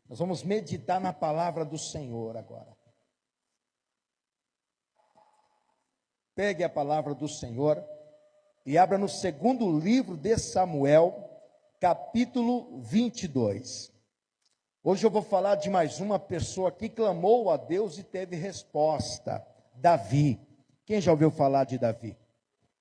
Nós vamos meditar na palavra do Senhor agora. Pegue a palavra do Senhor e abra no segundo livro de Samuel, capítulo 22. Hoje eu vou falar de mais uma pessoa que clamou a Deus e teve resposta: Davi. Quem já ouviu falar de Davi?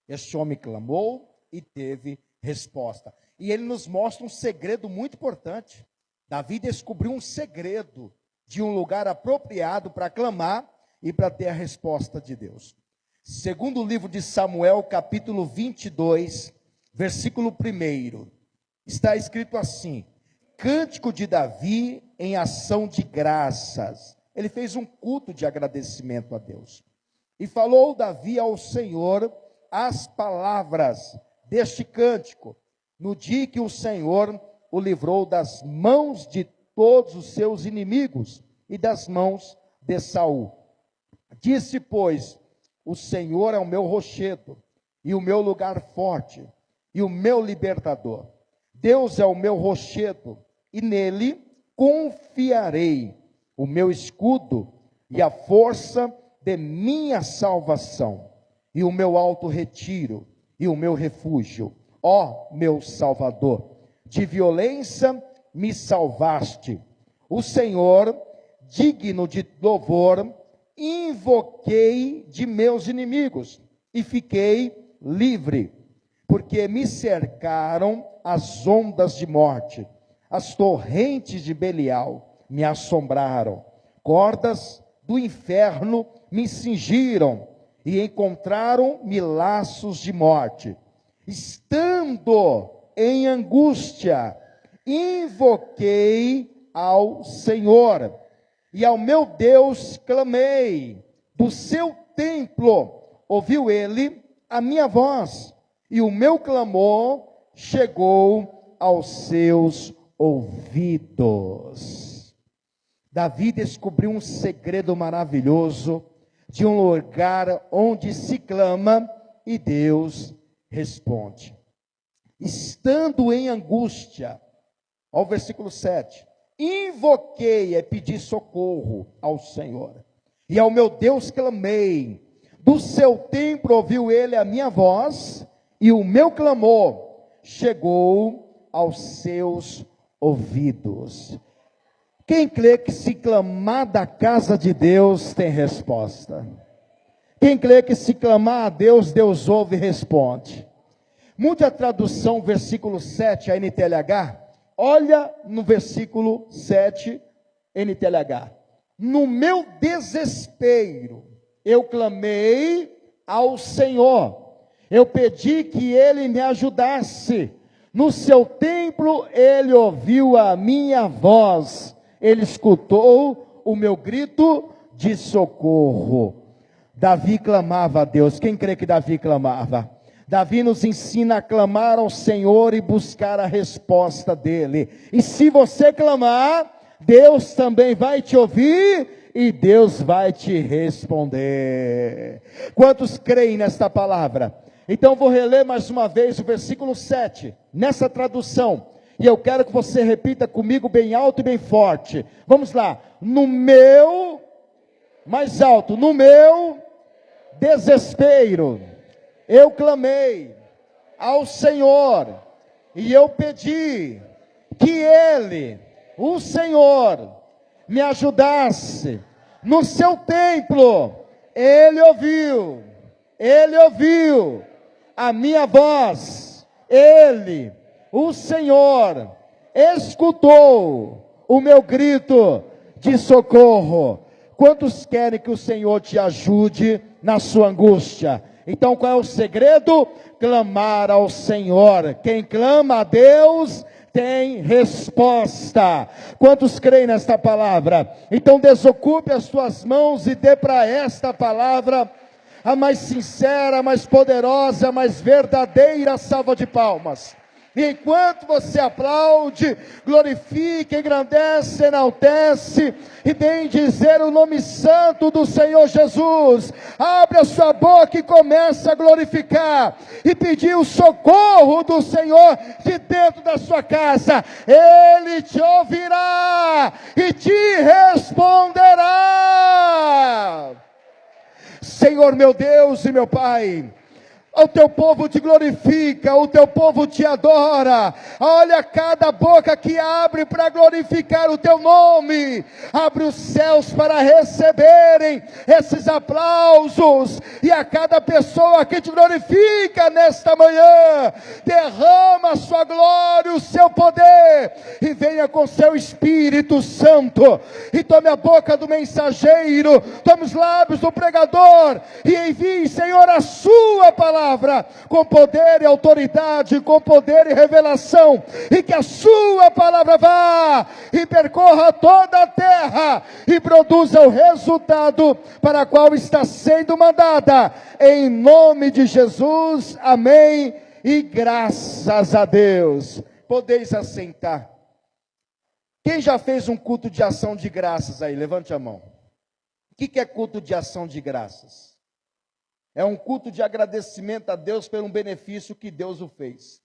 Este homem clamou e teve resposta. E ele nos mostra um segredo muito importante. Davi descobriu um segredo de um lugar apropriado para clamar e para ter a resposta de Deus. Segundo livro de Samuel, capítulo 22, versículo 1, está escrito assim: Cântico de Davi em ação de graças. Ele fez um culto de agradecimento a Deus. E falou Davi ao Senhor as palavras deste cântico, no dia que o Senhor o livrou das mãos de todos os seus inimigos e das mãos de Saul. Disse, pois, o Senhor é o meu rochedo e o meu lugar forte e o meu libertador. Deus é o meu rochedo e nele confiarei, o meu escudo e a força de minha salvação e o meu alto retiro e o meu refúgio. Ó meu Salvador, de violência me salvaste. O Senhor, digno de louvor, invoquei de meus inimigos e fiquei livre, porque me cercaram as ondas de morte, as torrentes de Belial me assombraram, cordas do inferno me cingiram e encontraram-me laços de morte. Estando em angústia, invoquei ao Senhor, e ao meu Deus clamei. Do seu templo ouviu ele a minha voz, e o meu clamor chegou aos seus ouvidos. Davi descobriu um segredo maravilhoso de um lugar onde se clama e Deus responde. Estando em angústia, ao versículo 7, invoquei, pedi socorro ao Senhor, e ao meu Deus clamei. Do seu templo ouviu ele a minha voz, e o meu clamor chegou aos seus ouvidos. Quem crê que se clamar da casa de Deus tem resposta? Quem crê que se clamar a Deus, Deus ouve e responde? Mude a tradução, versículo 7, a NTLH. Olha no versículo 7, NTLH. No meu desespero, eu clamei ao Senhor. Eu pedi que Ele me ajudasse. No seu templo, Ele ouviu a minha voz. Ele escutou o meu grito de socorro. Davi clamava a Deus. Quem crê que Davi clamava? Davi nos ensina a clamar ao Senhor e buscar a resposta dele. E se você clamar, Deus também vai te ouvir e Deus vai te responder. Quantos creem nesta palavra? Então vou reler mais uma vez o versículo 7, nessa tradução. E eu quero que você repita comigo bem alto e bem forte. Vamos lá. Mais alto, no meu desespero, eu clamei ao Senhor, e eu pedi que Ele, o Senhor, me ajudasse. No seu templo, Ele ouviu a minha voz. Ele, o Senhor, escutou o meu grito de socorro. Quantos querem que o Senhor te ajude na sua angústia? Então qual é o segredo? Clamar ao Senhor. Quem clama a Deus tem resposta. Quantos creem nesta palavra? Então desocupe as tuas mãos e dê para esta palavra a mais sincera, a mais poderosa, a mais verdadeira salva de palmas. E enquanto você aplaude, glorifica, engrandece, enaltece e bem dizer o nome santo do Senhor Jesus, abre a sua boca e começa a glorificar e pedir o socorro do Senhor de dentro da sua casa. Ele te ouvirá e Senhor meu Deus e meu Pai. O teu povo te glorifica, o teu povo te adora. Olha cada boca que abre para glorificar o teu nome. Abre os céus para receberem esses aplausos. E a cada pessoa que te glorifica nesta manhã, derrama a sua glória, o seu poder. E venha com seu Espírito Santo. E tome a boca do mensageiro, tome os lábios do pregador. E envie, Senhor, a sua palavra. Com poder e autoridade, com poder e revelação, e que a sua palavra vá e percorra toda a terra e produza o resultado para o qual está sendo mandada, em nome de Jesus, amém, e graças a Deus. Podeis assentar. Quem já fez um culto de ação de graças aí? Levante a mão. O que é culto de ação de graças? É um culto de agradecimento a Deus pelo benefício que Deus o fez.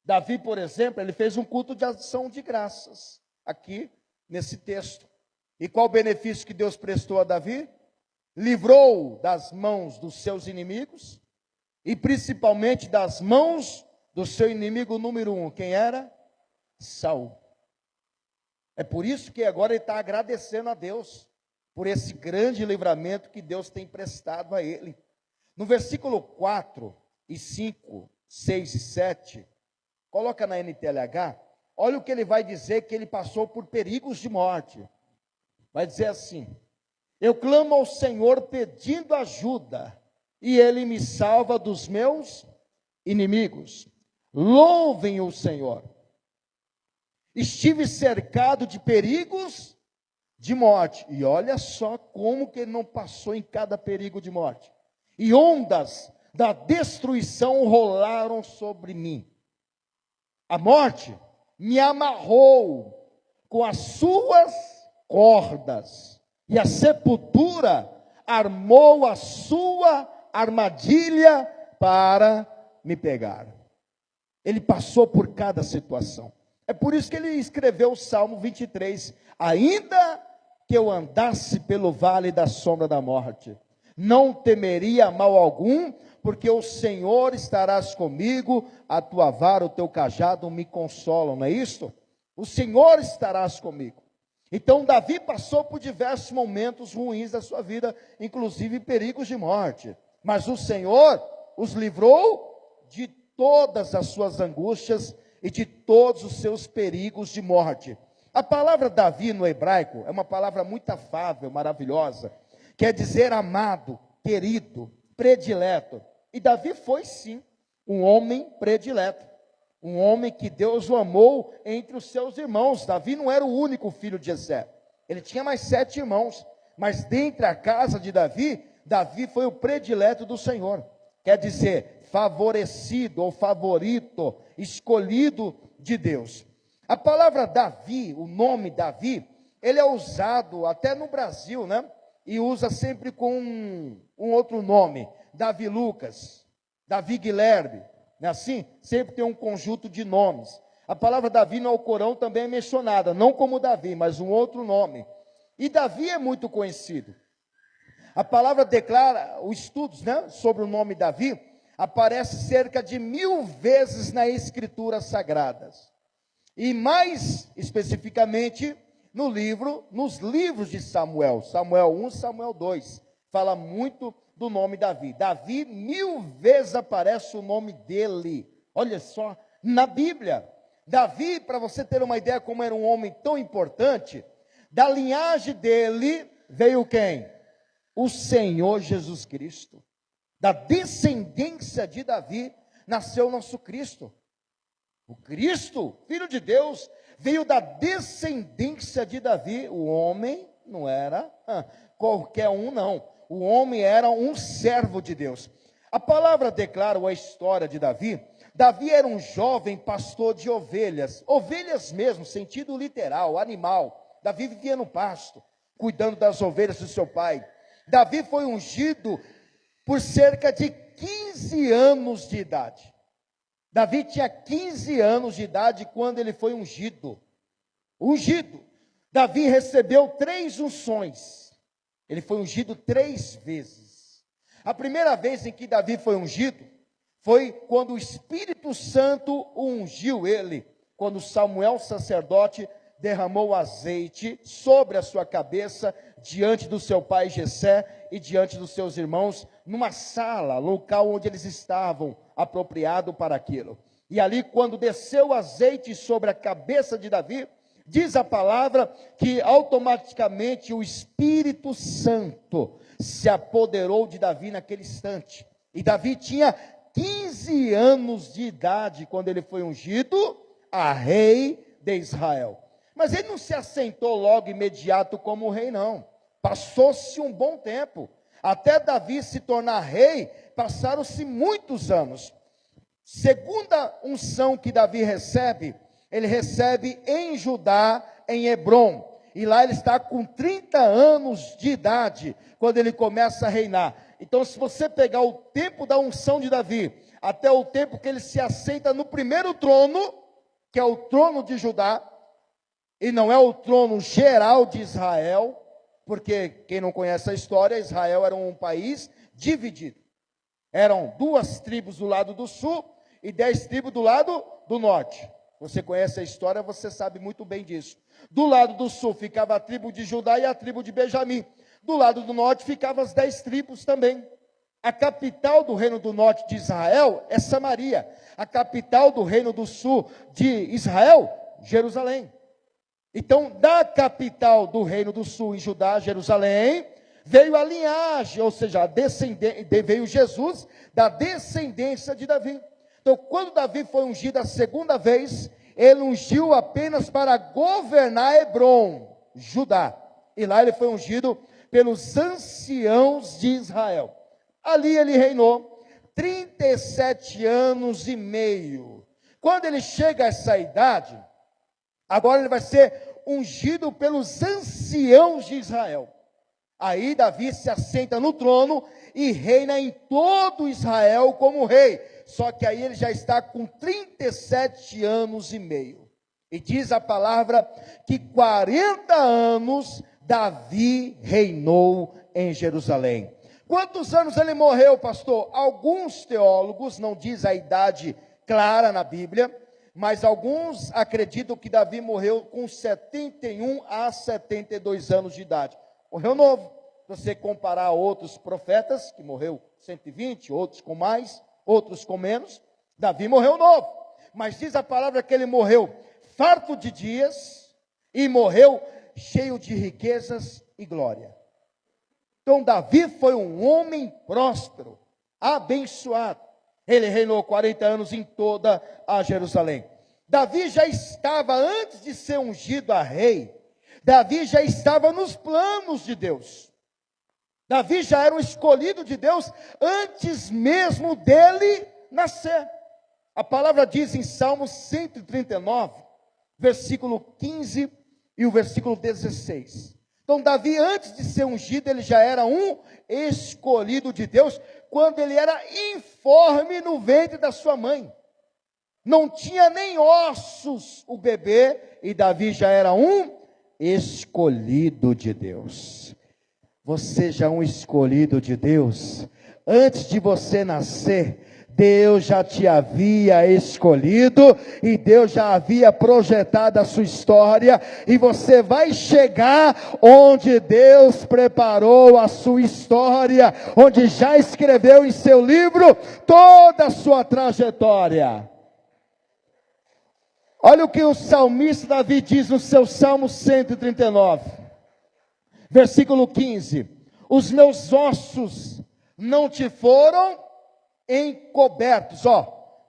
Davi, por exemplo, ele fez um culto de ação de graças, aqui nesse texto. E qual o benefício que Deus prestou a Davi? Livrou das mãos dos seus inimigos, e principalmente das mãos do seu inimigo número 1. Quem era? Saul. É por isso que agora ele está agradecendo a Deus por esse grande livramento que Deus tem prestado a ele. No versículo 4 e 5, 6 e 7, coloca na NTLH, olha o que ele vai dizer, que ele passou por perigos de morte. Vai dizer assim: eu clamo ao Senhor pedindo ajuda, e Ele me salva dos meus inimigos. Louvem o Senhor. Estive cercado de perigos de morte. E olha só como que ele não passou em cada perigo de morte. E ondas da destruição rolaram sobre mim. A morte me amarrou com as suas cordas, e a sepultura armou a sua armadilha para me pegar. Ele passou por cada situação. É por isso que ele escreveu o Salmo 23. Ainda que eu andasse pelo vale da sombra da morte, não temeria mal algum, porque o Senhor estarás comigo, a tua vara, o teu cajado me consolam, não é isso? O Senhor estarás comigo. Então Davi passou por diversos momentos ruins da sua vida, inclusive perigos de morte, mas o Senhor os livrou de todas as suas angústias e de todos os seus perigos de morte. A palavra Davi no hebraico é uma palavra muito afável, maravilhosa, quer dizer amado, querido, predileto. E Davi foi sim um homem predileto, um homem que Deus o amou entre os seus irmãos. Davi não era o único filho de Jessé, ele tinha mais 7 irmãos, mas dentre a casa de Davi, Davi foi o predileto do Senhor, quer dizer favorecido ou favorito, escolhido de Deus. A palavra Davi, o nome Davi, ele é usado até no Brasil, né? E usa sempre com um outro nome, Davi Lucas, Davi Guilherme, não é assim? Sempre tem um conjunto de nomes. A palavra Davi no Alcorão também é mencionada, não como Davi, mas um outro nome. E Davi é muito conhecido. A palavra declara, os estudos, né, sobre o nome Davi, aparece cerca de 1000 vezes nas Escrituras Sagradas. E mais especificamente nos livros de Samuel, Samuel 1, Samuel 2, fala muito do nome Davi. Davi, 1000 vezes aparece o nome dele, olha só, na Bíblia. Davi, para você ter uma ideia como era um homem tão importante, da linhagem dele veio quem? O Senhor Jesus Cristo. Da descendência de Davi, nasceu nosso Cristo. O Cristo, Filho de Deus, veio da descendência de Davi. O homem não era qualquer um, não. O homem era um servo de Deus. A palavra declara a história de Davi. Davi era um jovem pastor de ovelhas. Ovelhas mesmo, sentido literal, animal. Davi vivia no pasto, cuidando das ovelhas do seu pai. Davi foi ungido por cerca de 15 anos de idade. Davi tinha 15 anos de idade quando ele foi ungido. Davi recebeu 3 unções. Ele foi ungido 3 vezes. A primeira vez em que Davi foi ungido foi quando o Espírito Santo ungiu ele, quando Samuel, sacerdote, derramou azeite sobre a sua cabeça, diante do seu pai Jessé e diante dos seus irmãos, numa sala, local onde eles estavam, apropriado para aquilo. E ali, quando desceu o azeite sobre a cabeça de Davi, diz a palavra que automaticamente o Espírito Santo se apoderou de Davi naquele instante. E Davi tinha 15 anos de idade quando ele foi ungido a rei de Israel. Mas ele não se assentou logo imediato como rei, não. Passou-se um bom tempo. Até Davi se tornar rei, passaram-se muitos anos. Segunda unção que Davi recebe, ele recebe em Judá, em Hebrom. E lá ele está com 30 anos de idade, quando ele começa a reinar. Então, se você pegar o tempo da unção de Davi, até o tempo que ele se assenta no primeiro trono, que é o trono de Judá, e não é o trono geral de Israel, porque quem não conhece a história, Israel era um país dividido. Eram 2 tribos do lado do sul e 10 tribos do lado do norte. Você conhece a história, você sabe muito bem disso. Do lado do sul ficava a tribo de Judá e a tribo de Benjamim. Do lado do norte ficavam as 10 tribos também. A capital do reino do norte de Israel é Samaria. A capital do reino do sul de Israel, Jerusalém. Então, da capital do reino do sul, em Judá, Jerusalém, veio a linhagem, ou seja, veio Jesus da descendência de Davi. Então, quando Davi foi ungido a segunda vez, ele ungiu apenas para governar Hebrom, Judá. E lá ele foi ungido pelos anciãos de Israel. Ali ele reinou 37 anos e meio. Quando ele chega a essa idade, agora ele vai ser ungido pelos anciãos de Israel. Aí Davi se assenta no trono e reina em todo Israel como rei. Só que aí ele já está com 37 anos e meio. E diz a palavra que 40 anos Davi reinou em Jerusalém. Quantos anos ele morreu, pastor? Alguns teólogos, não diz a idade clara na Bíblia, mas alguns acreditam que Davi morreu com 71 a 72 anos de idade. Morreu novo. Se você comparar a outros profetas, que morreu 120, outros com mais, outros com menos, Davi morreu novo. Mas diz a palavra que ele morreu farto de dias e morreu cheio de riquezas e glória. Então Davi foi um homem próspero, abençoado. Ele reinou 40 anos em toda a Jerusalém. Davi já estava, antes de ser ungido a rei, Davi já estava nos planos de Deus. Davi já era um escolhido de Deus antes mesmo dele nascer. A palavra diz em Salmos 139, versículo 15 e o versículo 16. Então Davi, antes de ser ungido, ele já era um escolhido de Deus, quando ele era informe no ventre da sua mãe. Não tinha nem ossos o bebê, e Davi já era um escolhido de Deus. Você já é um escolhido de Deus. Antes de você nascer, Deus já te havia escolhido, e Deus já havia projetado a sua história, e você vai chegar onde Deus preparou a sua história, onde já escreveu em seu livro toda a sua trajetória. Olha o que o salmista Davi diz no seu Salmo 139, versículo 15: os meus ossos não te foram encobertos,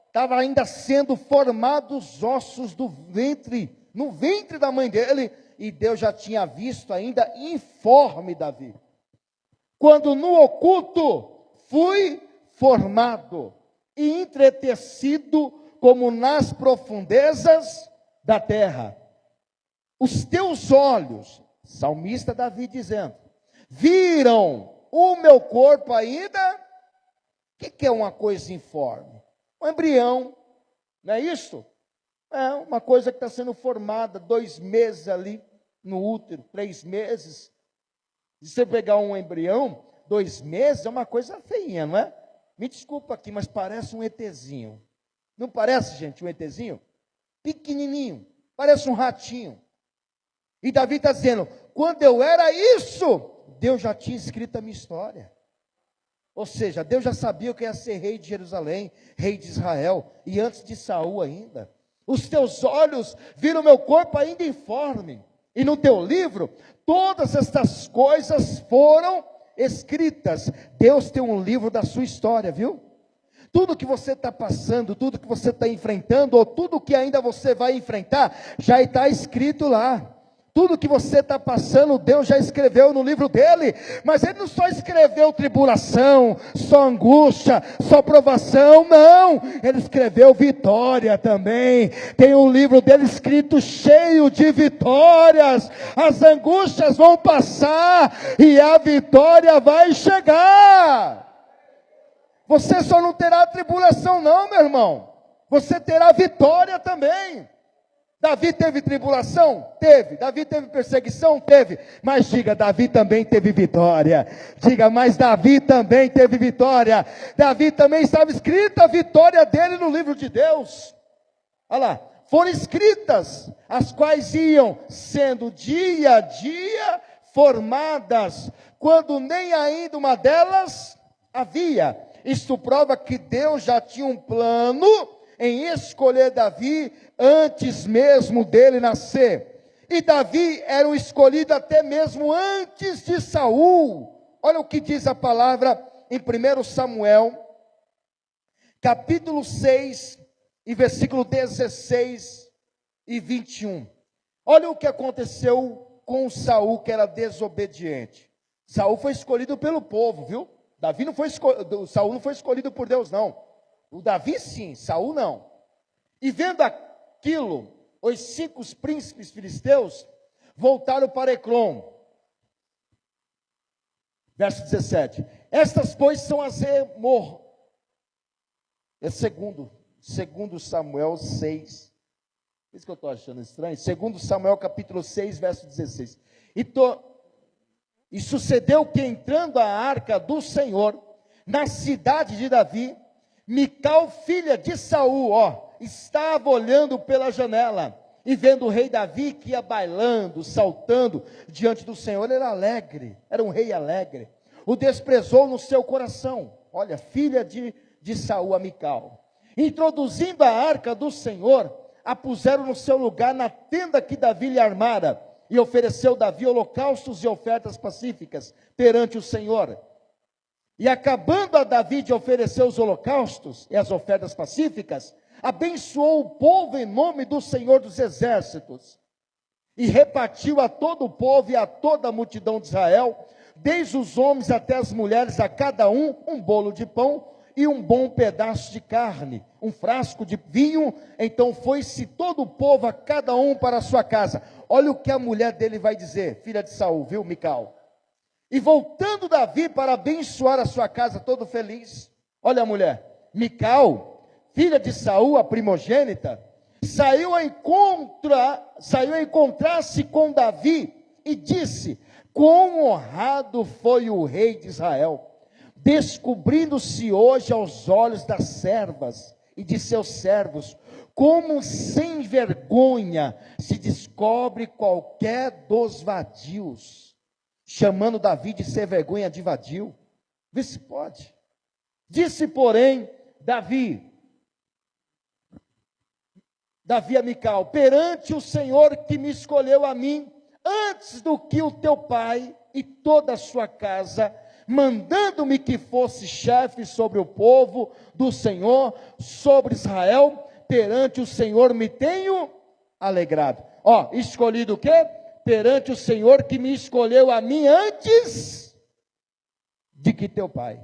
estava ainda sendo formados os ossos do ventre, no ventre da mãe dele, e Deus já tinha visto ainda informe Davi. Quando no oculto fui formado e entretecido como nas profundezas da terra. Os teus olhos, salmista Davi dizendo, viram o meu corpo ainda. O que é uma coisa informe? Um embrião, não é isso? É uma coisa que está sendo formada, 2 meses ali no útero, 3 meses. Se você pegar um embrião, 2 meses é uma coisa feinha, não é? Me desculpa aqui, mas parece um ETzinho. Não parece, gente, um ETzinho? Pequenininho, parece um ratinho. E Davi está dizendo, quando eu era isso, Deus já tinha escrito a minha história. Ou seja, Deus já sabia que eu ia ser rei de Jerusalém, rei de Israel, e antes de Saul ainda. Os teus olhos viram meu corpo ainda informe, e no teu livro, todas estas coisas foram escritas. Deus tem um livro da sua história, viu? Tudo que você está passando, tudo que você está enfrentando, ou tudo que ainda você vai enfrentar, já está escrito lá. Tudo que você está passando, Deus já escreveu no livro dele, mas ele não só escreveu tribulação, só angústia, só provação, não, ele escreveu vitória também. Tem um livro dele escrito cheio de vitórias. As angústias vão passar e a vitória vai chegar. Você só não terá tribulação não, meu irmão, você terá vitória também. Davi teve tribulação? Teve. Davi teve perseguição? Teve. Mas diga, Davi também teve vitória. Diga, mas Davi também teve vitória. Davi também estava escrita a vitória dele no livro de Deus. Olha lá, foram escritas, as quais iam sendo dia a dia formadas, quando nem ainda uma delas havia. Isto prova que Deus já tinha um plano em escolher Davi antes mesmo dele nascer. E Davi era o escolhido até mesmo antes de Saul. Olha o que diz a palavra em 1 Samuel, capítulo 6, e versículo 16 e 21. Olha o que aconteceu com Saul, que era desobediente. Saul foi escolhido pelo povo, viu? Saul não foi escolhido por Deus, não. O Davi sim, Saul não. E vendo aquilo, os 5 príncipes filisteus voltaram para Ecrom. Verso 17. Estas, pois, são as é segundo Samuel 6. Isso que eu estou achando estranho. Segundo Samuel capítulo 6, verso 16. E sucedeu que, entrando a arca do Senhor na cidade de Davi, Mical, filha de Saul, estava olhando pela janela, e vendo o rei Davi que ia bailando, saltando diante do Senhor. Ele era alegre, era um rei alegre. O desprezou no seu coração. Olha, filha de Saul, a Mical. Introduzindo a arca do Senhor, a puseram no seu lugar na tenda que Davi lhe armara, e ofereceu Davi holocaustos e ofertas pacíficas perante o Senhor. E acabando a Davi de oferecer os holocaustos e as ofertas pacíficas, abençoou o povo em nome do Senhor dos Exércitos, e repartiu a todo o povo e a toda a multidão de Israel, desde os homens até as mulheres, a cada um bolo de pão e um bom pedaço de carne, um frasco de vinho. Então foi-se todo o povo, a cada um para a sua casa. Olha o que a mulher dele vai dizer, filha de Saul, viu, Mical? E voltando Davi para abençoar a sua casa, todo feliz. Olha a mulher, Mical, filha de Saul, a primogênita, saiu a encontrar-se com Davi e disse: quão honrado foi o rei de Israel, descobrindo-se hoje aos olhos das servas e de seus servos, como sem vergonha se descobre qualquer dos vadios, chamando Davi de ser vergonha de vadio. Vê se pode. Disse, porém, Davi a Mical: perante o Senhor que me escolheu a mim, antes do que o teu pai e toda a sua casa, mandando-me que fosse chefe sobre o povo do Senhor, sobre Israel, perante o Senhor me tenho alegrado. Escolhido o quê? Perante o Senhor que me escolheu a mim antes de que teu pai.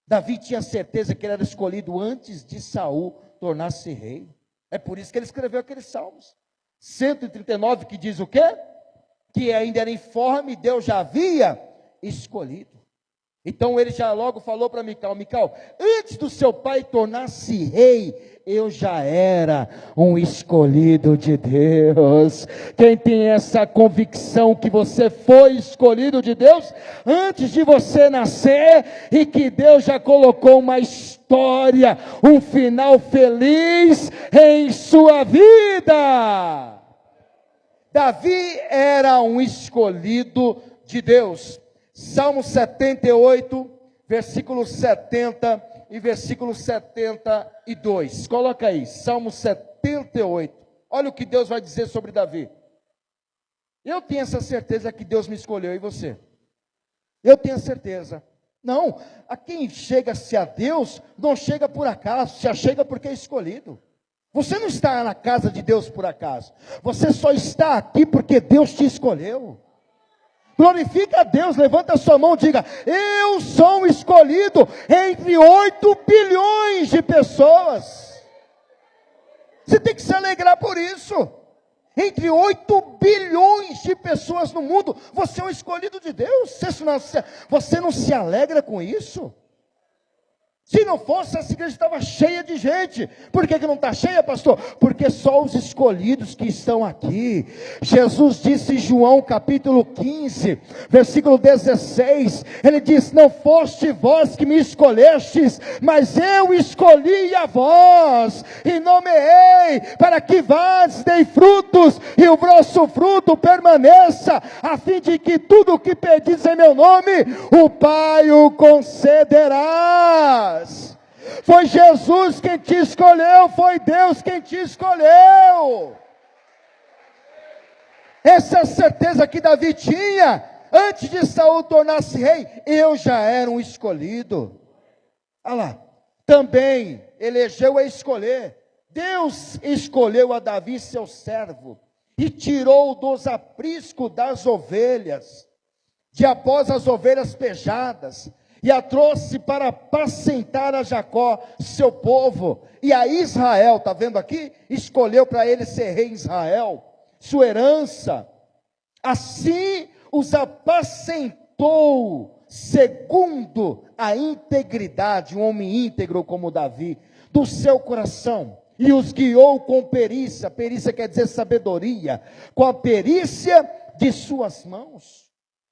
Davi tinha certeza que ele era escolhido antes de Saul tornar-se rei. É por isso que ele escreveu aqueles salmos. 139 que diz o quê? Que ainda era informe, Deus já havia escolhido. Então ele já logo falou para Mical: Mical, antes do seu pai tornar-se rei, eu já era um escolhido de Deus. Quem tem essa convicção que você foi escolhido de Deus antes de você nascer e que Deus já colocou uma história, um final feliz em sua vida? Davi era um escolhido de Deus. Salmo 78, versículo 70 e versículo 72. Coloca aí, Salmo 78. Olha o que Deus vai dizer sobre Davi. Eu tenho essa certeza que Deus me escolheu, e você? Eu tenho certeza. Não, a quem chega-se a Deus, não chega por acaso, se chega porque é escolhido. Você não está na casa de Deus por acaso. Você só está aqui porque Deus te escolheu. Glorifica a Deus, levanta a sua mão e diga: eu sou escolhido entre 8 bilhões de pessoas. Você tem que se alegrar por isso. Entre 8 bilhões de pessoas no mundo, você é um escolhido de Deus. Você não se alegra com isso? Se não fosse, essa igreja estava cheia de gente. Por que não está cheia, pastor? Porque só os escolhidos que estão aqui. Jesus disse em João capítulo 15, versículo 16, ele diz: não foste vós que me escolhestes, mas eu escolhi a vós, e nomeei, para que vades, dei frutos, e o vosso fruto permaneça, a fim de que tudo o que pedis em meu nome, o Pai o concederá. Foi Jesus quem te escolheu, foi Deus quem te escolheu. Essa é a certeza que Davi tinha. Antes de Saul tornar-se rei, eu já era um escolhido. Olha lá, também elegeu a escolher. Deus escolheu a Davi, seu servo, e tirou dos apriscos das ovelhas, de após as ovelhas pejadas, e a trouxe para apacentar a Jacó, seu povo, e a Israel, está vendo aqui? Escolheu para ele ser rei em Israel, sua herança. Assim os apacentou, segundo a integridade, um homem íntegro como Davi, do seu coração, e os guiou com perícia. Perícia quer dizer sabedoria, com a perícia de suas mãos.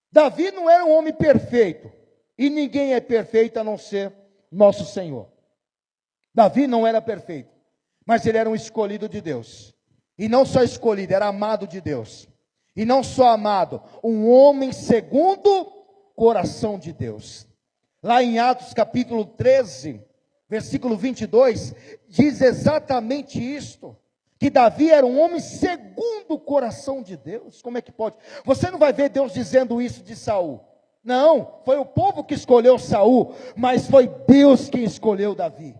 Davi não era um homem perfeito, e ninguém é perfeito a não ser nosso Senhor. Davi não era perfeito, mas ele era um escolhido de Deus. E não só escolhido, era amado de Deus. E não só amado, um homem segundo o coração de Deus. Lá em Atos capítulo 13, versículo 22, diz exatamente isto. Que Davi era um homem segundo o coração de Deus. Como é que pode? Você não vai ver Deus dizendo isso de Saul. Não, foi o povo que escolheu Saul, mas foi Deus quem escolheu Davi.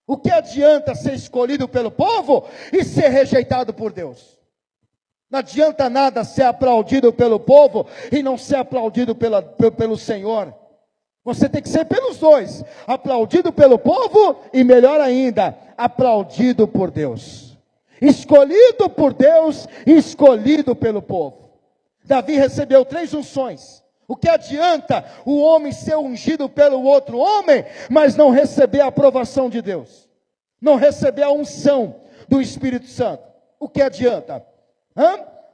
O que adianta ser escolhido pelo povo e ser rejeitado por Deus? Não adianta nada ser aplaudido pelo povo e não ser aplaudido pelo Senhor. Você tem que ser pelos dois, aplaudido pelo povo e, melhor ainda, aplaudido por Deus. Escolhido por Deus e escolhido pelo povo. Davi recebeu 3 unções. O que adianta o homem ser ungido pelo outro homem, mas não receber a aprovação de Deus? Não receber a unção do Espírito Santo? O que adianta?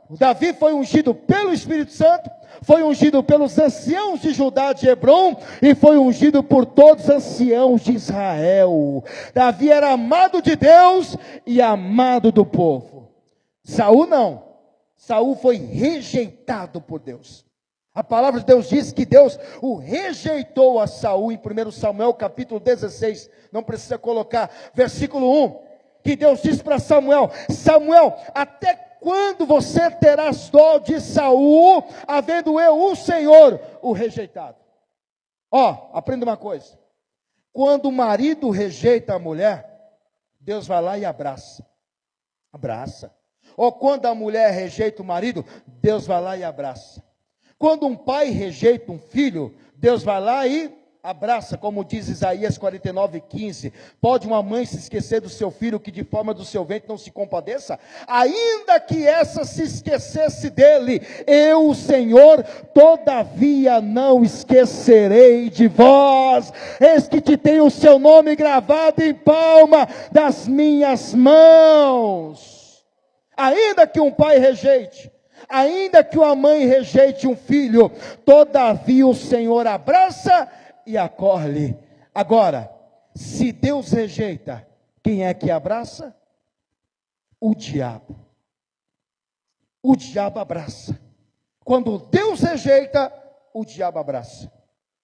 O Davi foi ungido pelo Espírito Santo, foi ungido pelos anciãos de Judá de Hebrom, e foi ungido por todos os anciãos de Israel. Davi era amado de Deus e amado do povo. Saul não. Saul foi rejeitado por Deus. A palavra de Deus diz que Deus o rejeitou a Saul em 1 Samuel capítulo 16, não precisa colocar, versículo 1, que Deus diz para Samuel: Samuel, até quando você terás dó de Saul, havendo eu, o Senhor, o rejeitado? Aprenda uma coisa, quando o marido rejeita a mulher, Deus vai lá e abraça. Ou quando a mulher rejeita o marido, Deus vai lá e abraça. Quando um pai rejeita um filho, Deus vai lá e abraça, como diz Isaías 49:15. Pode uma mãe se esquecer do seu filho, que de forma do seu ventre não se compadeça? Ainda que essa se esquecesse dele, eu, o Senhor, todavia não esquecerei de vós. Eis que te tenho o seu nome gravado em palma das minhas mãos. Ainda que um pai rejeite, ainda que uma mãe rejeite um filho, todavia o Senhor abraça e acolhe. Agora, se Deus rejeita, quem é que abraça? O diabo. O diabo abraça. Quando Deus rejeita, o diabo abraça.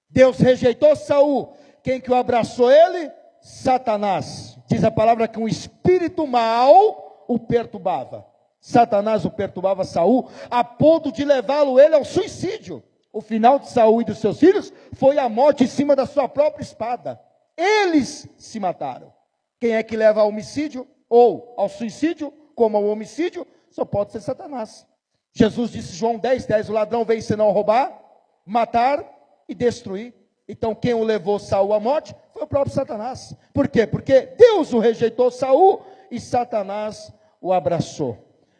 Deus rejeitou Saul. Quem que o abraçou ele? Satanás. Diz a palavra que um espírito mau o perturbava. Satanás o perturbava Saul, a ponto de levá-lo ele ao suicídio. O final de Saul e dos seus filhos foi a morte em cima da sua própria espada. Eles se mataram. Quem é que leva ao homicídio ou ao suicídio, como ao homicídio? Só pode ser Satanás. Jesus disse, João 10:10, o ladrão veio senão roubar, matar e destruir. Então quem o levou Saul à morte foi o próprio Satanás. Por quê? Porque Deus o rejeitou Saul e Satanás o abraçou.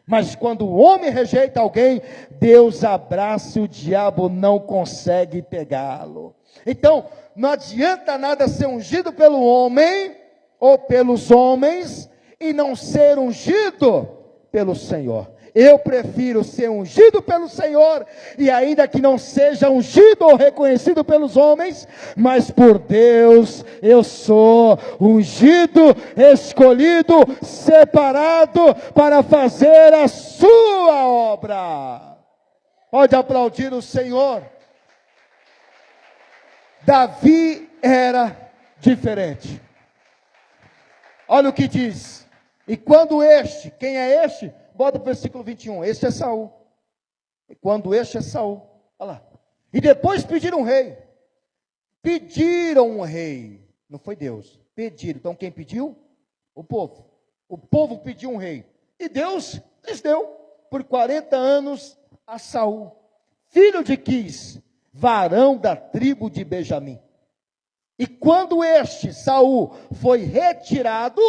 Mas quando o homem rejeita alguém, Deus abraça e o diabo não consegue pegá-lo. Então, não adianta nada ser ungido pelo homem, ou pelos homens, e não ser ungido pelo Senhor. Eu prefiro ser ungido pelo Senhor, e ainda que não seja ungido ou reconhecido pelos homens, mas por Deus, eu sou ungido, escolhido, separado para fazer a sua obra. Pode aplaudir o Senhor. Davi era diferente. Olha o que diz. E quando este, quem é este? Bota para o versículo 21, este é Saul. E quando este é Saul, olha lá. E depois pediram um rei. Pediram um rei. Não foi Deus, pediram. Então quem pediu? O povo. O povo pediu um rei. E Deus lhes deu por 40 anos a Saul, filho de Quis, varão da tribo de Benjamim. E quando este, Saul, foi retirado,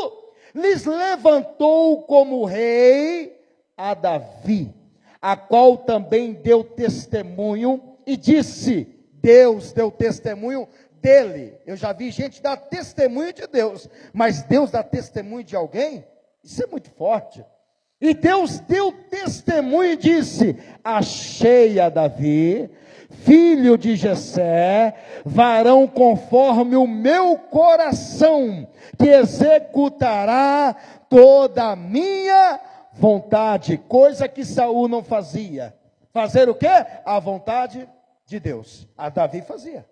lhes levantou como rei a Davi, a qual também deu testemunho e disse, Deus deu testemunho dele. Eu já vi gente dar testemunho de Deus, mas Deus dá testemunho de alguém? Isso é muito forte. E Deus deu testemunho e disse, achei a Davi, filho de Jessé, varão conforme o meu coração, que executará toda a minha vontade, coisa que Saul não fazia. Fazer o quê? A vontade de Deus. A Davi fazia.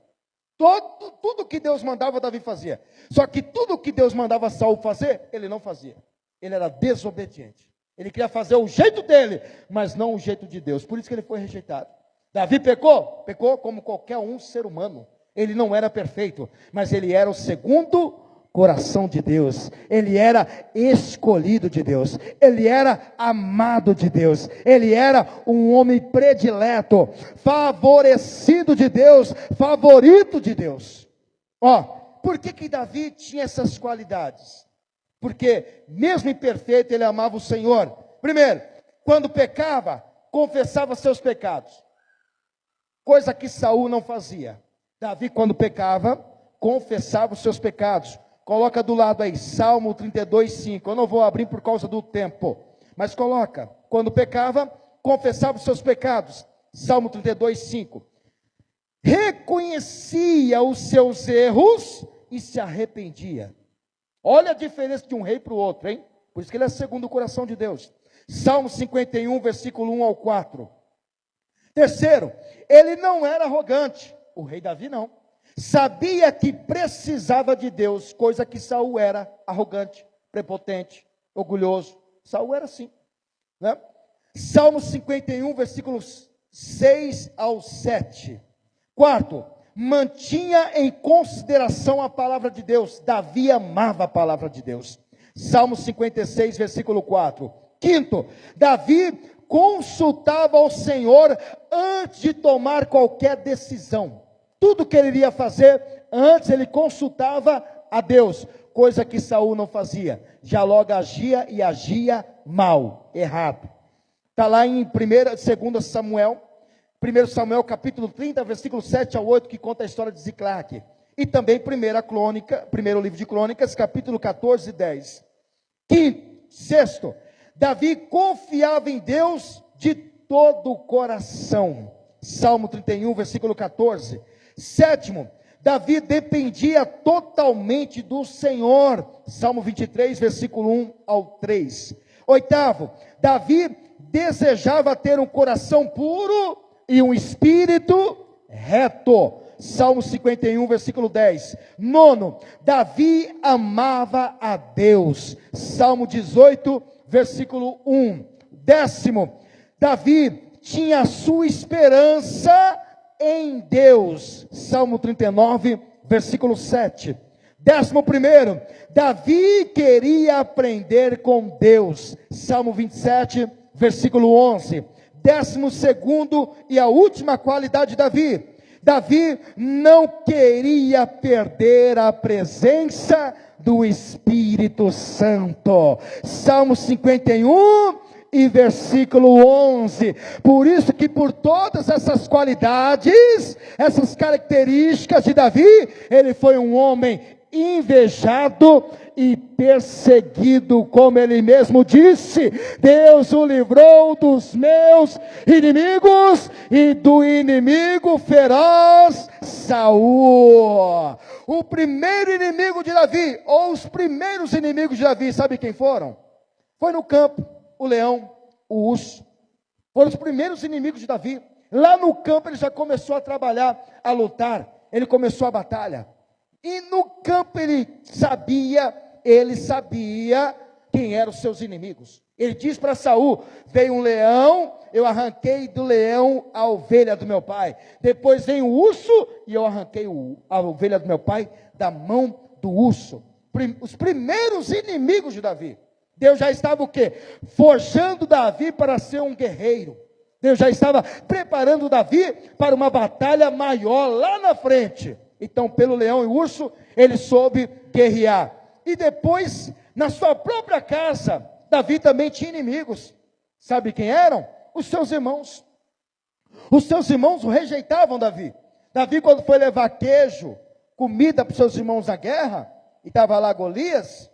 Tudo que Deus mandava, Davi fazia. Só que tudo que Deus mandava Saul fazer, ele não fazia. Ele era desobediente. Ele queria fazer o jeito dele, mas não o jeito de Deus. Por isso que ele foi rejeitado. Davi pecou? Pecou como qualquer um ser humano. Ele não era perfeito, mas ele era o segundo coração de Deus. Ele era escolhido de Deus. Ele era amado de Deus. Ele era um homem predileto, favorecido de Deus, favorito de Deus. Por que Davi tinha essas qualidades? Porque mesmo imperfeito, ele amava o Senhor. Primeiro, quando pecava, confessava seus pecados. Coisa que Saul não fazia. Davi, quando pecava, confessava os seus pecados. Coloca do lado aí, Salmo 32:5. Eu não vou abrir por causa do tempo, mas coloca. Quando pecava, confessava os seus pecados. Salmo 32:5. Reconhecia os seus erros e se arrependia. Olha a diferença de um rei para o outro, hein? Por isso que ele é segundo o coração de Deus. Salmo 51, versículo 1 ao 4. Terceiro, ele não era arrogante, o rei Davi não. Sabia que precisava de Deus, coisa que Saul era arrogante, prepotente, orgulhoso. Saul era assim, né? Salmo 51, versículos 6 ao 7. Quarto, mantinha em consideração a palavra de Deus. Davi amava a palavra de Deus. Salmo 56, versículo 4. Quinto, Davi consultava ao Senhor antes de tomar qualquer decisão. Tudo que ele iria fazer, Antes ele consultava a Deus, coisa que Saul não fazia. Já logo agia e agia mal, errado. Está lá em 2 Samuel, 1 Samuel capítulo 30, versículo 7 ao 8, que conta a história de Ziclague. E também 1 livro de Crônicas, capítulo 14 e 10. Sexto, Davi confiava em Deus de todo o coração. Salmo 31, versículo 14. Sétimo, Davi dependia totalmente do Senhor. Salmo 23, versículo 1 ao 3. Oitavo, Davi desejava ter um coração puro e um espírito reto. Salmo 51, versículo 10. Nono, Davi amava a Deus. Salmo 18, versículo 1. Décimo, Davi tinha a sua esperança em Deus. Salmo 39, versículo 7. 11º, Davi queria aprender com Deus. Salmo 27, versículo 11. 12º e a última qualidade de Davi. Davi não queria perder a presença do Espírito Santo. Salmo 51 e versículo 11. Por isso que por todas essas qualidades, essas características de Davi, ele foi um homem invejado e perseguido, como ele mesmo disse: Deus o livrou dos meus inimigos e do inimigo feroz Saul. O primeiro inimigo de Davi, ou os primeiros inimigos de Davi, sabe quem foram? Foi no campo, o leão, o urso. Foram os primeiros inimigos de Davi. Lá no campo ele já começou a trabalhar, a lutar. Ele começou a batalha. E no campo ele sabia quem eram os seus inimigos. Ele diz para Saul: veio um leão, eu arranquei do leão a ovelha do meu pai. Depois vem o urso, e eu arranquei a ovelha do meu pai da mão do urso. Os primeiros inimigos de Davi. Deus já estava o quê? Forjando Davi para ser um guerreiro. Deus já estava preparando Davi para uma batalha maior lá na frente. Então, pelo leão e urso, ele soube guerrear. E depois, na sua própria casa, Davi também tinha inimigos. Sabe quem eram? Os seus irmãos. Os seus irmãos o rejeitavam, Davi. Davi, quando foi levar queijo, comida para os seus irmãos na guerra, e estava lá Golias,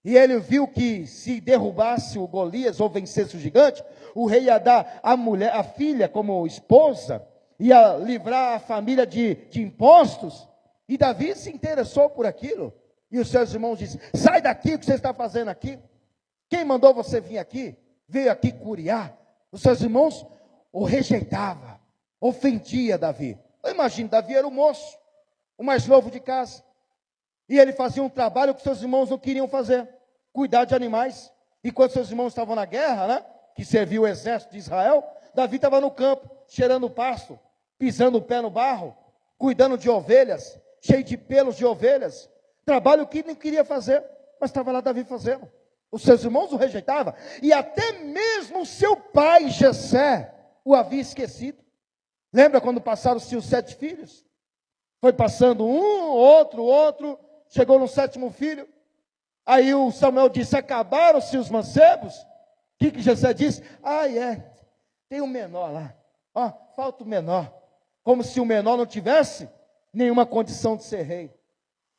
e ele viu que se derrubasse o Golias ou vencesse o gigante, o rei ia dar a filha como esposa, ia livrar a família de impostos. E Davi se interessou por aquilo. E os seus irmãos dizem: sai daqui, o que você está fazendo aqui? Quem mandou você vir aqui? Veio aqui curiar. Os seus irmãos o rejeitavam, ofendia Davi. Eu imagino, Davi era o moço, o mais novo de casa. E ele fazia um trabalho que seus irmãos não queriam fazer: cuidar de animais. E quando seus irmãos estavam na guerra, né, que serviu o exército de Israel, Davi estava no campo, cheirando pasto, pisando o pé no barro, cuidando de ovelhas, cheio de pelos de ovelhas. Trabalho que nem queria fazer, mas estava lá Davi fazendo. Os seus irmãos o rejeitavam, e até mesmo seu pai Jessé o havia esquecido. Lembra quando passaram-se os 7 filhos? Foi passando um, outro, chegou no 7º filho. Aí o Samuel disse: acabaram-se os mancebos? O que Jessé disse? Tem um menor lá, falta o menor. Como se o menor não tivesse nenhuma condição de ser rei.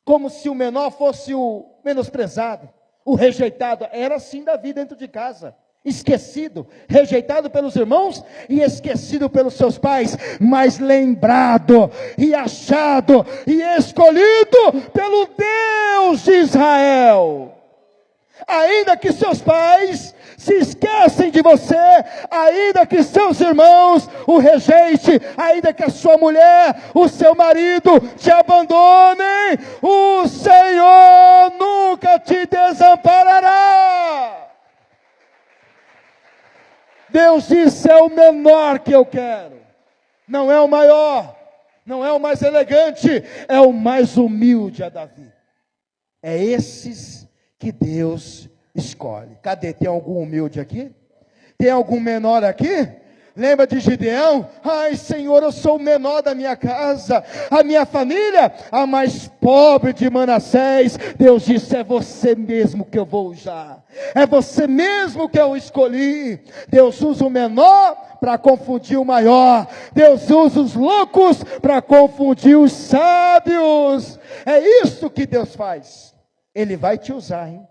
Como se o menor fosse o menosprezado, o rejeitado. Era assim Davi dentro de casa. Esquecido, rejeitado pelos irmãos e esquecido pelos seus pais, mas lembrado e achado e escolhido pelo Deus de Israel. Ainda que seus pais se esquecem de você, ainda que seus irmãos o rejeitem, ainda que a sua mulher, o seu marido te abandonem, o Senhor nunca te desamparará. Deus disse: é o menor que eu quero, não é o maior, não é o mais elegante, é o mais humilde, é Davi. É esses que Deus escolhe. Cadê? Tem algum humilde aqui? Tem algum menor aqui? Lembra de Gideão? Ai, Senhor, eu sou o menor da minha casa, a minha família, a mais pobre de Manassés. Deus disse: é você mesmo que eu vou usar, é você mesmo que eu escolhi. Deus usa o menor para confundir o maior. Deus usa os loucos para confundir os sábios. É isso que Deus faz. Ele vai te usar, hein?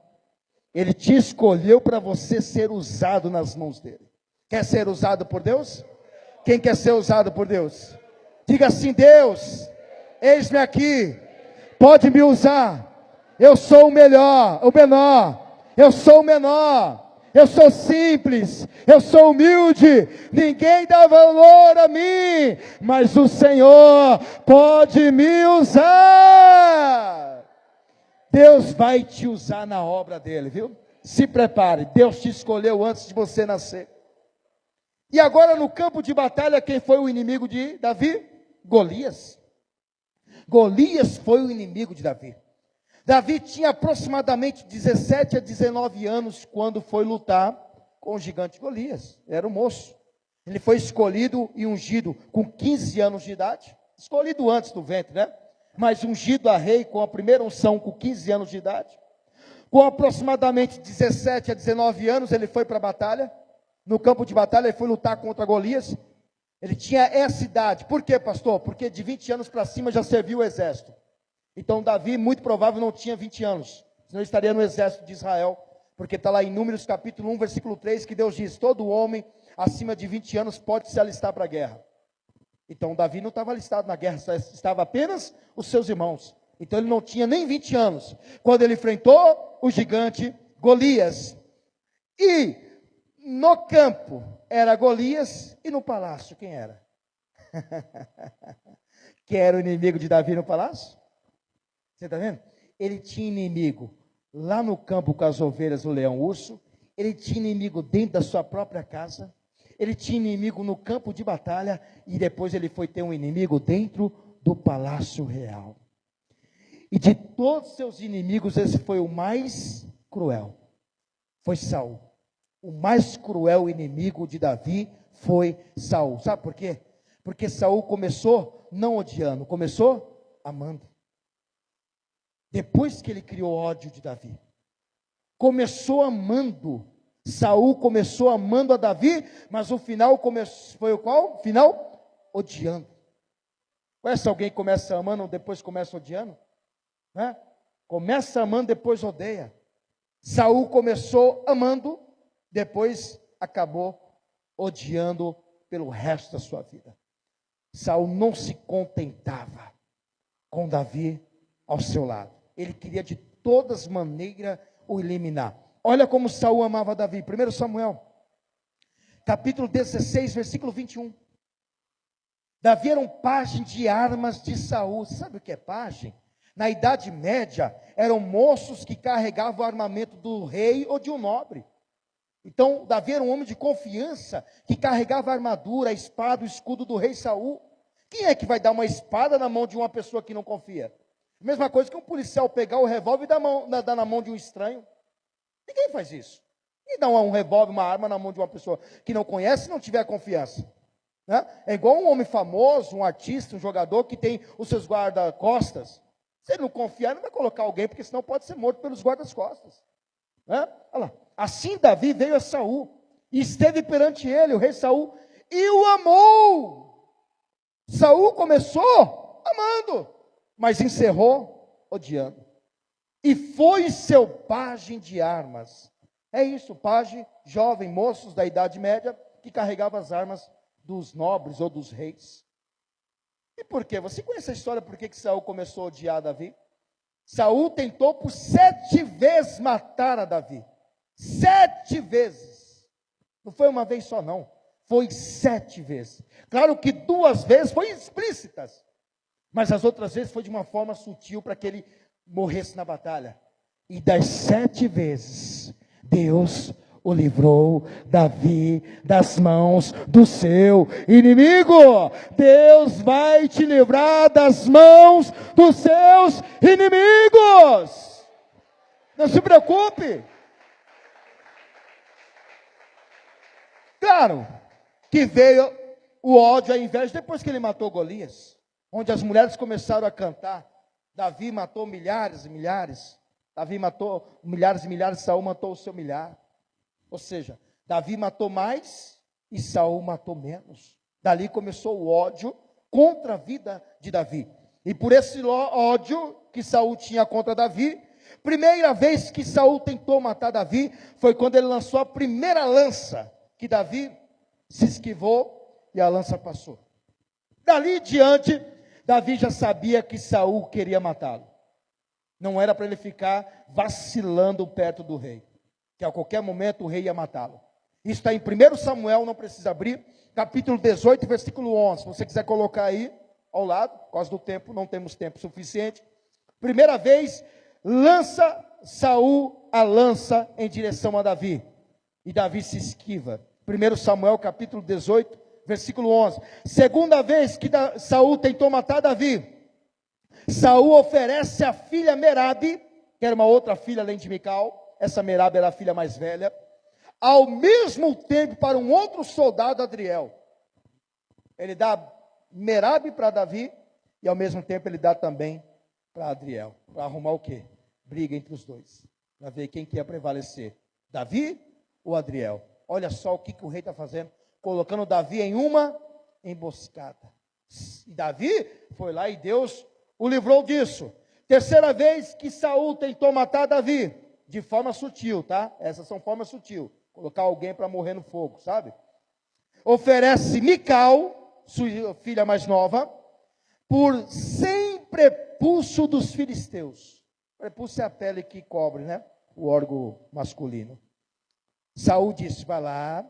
Ele te escolheu para você ser usado nas mãos dele. Quer ser usado por Deus? Quem quer ser usado por Deus? Diga assim: Deus, eis-me aqui, pode me usar. Eu sou o melhor, o menor. Eu sou o menor. Eu sou simples, eu sou humilde, ninguém dá valor a mim, mas o Senhor pode me usar. Deus vai te usar na obra dele, viu? Se prepare, Deus te escolheu antes de você nascer. E agora no campo de batalha, quem foi o inimigo de Davi? Golias. Golias foi o inimigo de Davi. Davi tinha aproximadamente 17 a 19 anos quando foi lutar com o gigante Golias. Era um moço. Ele foi escolhido e ungido com 15 anos de idade. Escolhido antes do ventre, né? Mas ungido a rei com a primeira unção com 15 anos de idade. Com aproximadamente 17 a 19 anos, ele foi para a batalha. No campo de batalha, ele foi lutar contra Golias. Ele tinha essa idade. Por quê, pastor? Porque de 20 anos para cima já serviu o exército. Então Davi, muito provável, não tinha 20 anos. Senão ele estaria no exército de Israel. Porque está lá em Números capítulo 1, versículo 3, que Deus diz: todo homem acima de 20 anos pode se alistar para a guerra. Então Davi não estava alistado na guerra, só estava apenas os seus irmãos. Então ele não tinha nem 20 anos. Quando ele enfrentou o gigante Golias. E no campo era Golias, e no palácio quem era? Quem era o inimigo de Davi no palácio? Você está vendo? Ele tinha inimigo lá no campo com as ovelhas, o leão, o urso. Ele tinha inimigo dentro da sua própria casa. Ele tinha inimigo no campo de batalha. E depois ele foi ter um inimigo dentro do palácio real. E de todos seus inimigos, esse foi o mais cruel. Foi Saul. O mais cruel inimigo de Davi foi Saul. Sabe por quê? Porque Saul começou não odiando, começou amando. Depois que ele criou ódio de Davi, começou amando. Saul começou amando a Davi, mas o final foi o qual? O final? Odiando. Conhece alguém que começa amando, depois começa odiando? Né? Começa amando, depois odeia. Saul começou amando, depois acabou odiando pelo resto da sua vida. Saul não se contentava com Davi ao seu lado. Ele queria de todas maneiras o eliminar. Olha como Saul amava Davi. 1 Samuel, capítulo 16, versículo 21. Davi era um pajem de armas de Saul. Você sabe o que é pajem? Na Idade Média, eram moços que carregavam o armamento do rei ou de um nobre. Então, Davi era um homem de confiança, que carregava a armadura, a espada, o escudo do rei Saul. Quem é que vai dar uma espada na mão de uma pessoa que não confia? Mesma coisa que um policial pegar o revólver e dar na mão de um estranho. Ninguém faz isso. E dar um revólver, uma arma na mão de uma pessoa que não conhece e não tiver confiança. Né? É igual um homem famoso, um artista, um jogador que tem os seus guarda-costas. Se ele não confiar, não vai colocar alguém, porque senão pode ser morto pelos guardas-costas. Né? Olha lá. Assim Davi veio a Saul, e esteve perante ele, o rei Saul, e o amou. Saul começou amando, mas encerrou odiando. E foi seu pajem de armas. É isso, pajem, jovem, moços da Idade Média, que carregava as armas dos nobres ou dos reis. E por quê? Você conhece a história por que Saul começou a odiar Davi? Saul tentou por 7 vezes matar a Davi. 7 vezes. Não foi uma vez só não. Foi 7 vezes. Claro que 2 vezes foram explícitas. Mas as outras vezes foi de uma forma sutil para que ele morresse na batalha. E das 7 vezes, Deus o livrou, Davi, das mãos do seu inimigo. Deus vai te livrar das mãos dos seus inimigos. Não se preocupe. Claro, que veio o ódio, a inveja, depois que ele matou Golias, onde as mulheres começaram a cantar. Davi matou milhares e milhares, Davi matou milhares e milhares, Saul matou o seu milhar. Ou seja, Davi matou mais e Saul matou menos. Dali começou o ódio contra a vida de Davi. E por esse ódio que Saul tinha contra Davi, primeira vez que Saul tentou matar Davi, foi quando ele lançou a primeira lança, que Davi se esquivou e a lança passou. Dali em diante, Davi já sabia que Saul queria matá-lo. Não era para ele ficar vacilando perto do rei, que a qualquer momento o rei ia matá-lo. Isso está em 1 Samuel, não precisa abrir, capítulo 18, versículo 11. Se você quiser colocar aí ao lado, por causa do tempo, não temos tempo suficiente. Primeira vez, lança Saul a lança em direção a Davi, e Davi se esquiva. 1 Samuel capítulo 18, versículo 11. Segunda vez que Saul tentou matar Davi, Saul oferece a filha Merabe, que era uma outra filha além de Mical, essa Merabe era a filha mais velha, ao mesmo tempo para um outro soldado, Adriel. Ele dá Merabe para Davi, e ao mesmo tempo ele dá também para Adriel, para arrumar o quê? Briga entre os dois, para ver quem que ia prevalecer, Davi ou Adriel. Olha só o que o rei está fazendo, colocando Davi em uma emboscada. E Davi foi lá e Deus o livrou disso. Terceira vez que Saul tentou matar Davi, de forma sutil, tá? Essas são formas sutil, colocar alguém para morrer no fogo, sabe? Oferece Mical, sua filha mais nova, por 100 prepúcio dos filisteus. Prepúcio é a pele que cobre, né? O órgão masculino. Saul disse, vai lá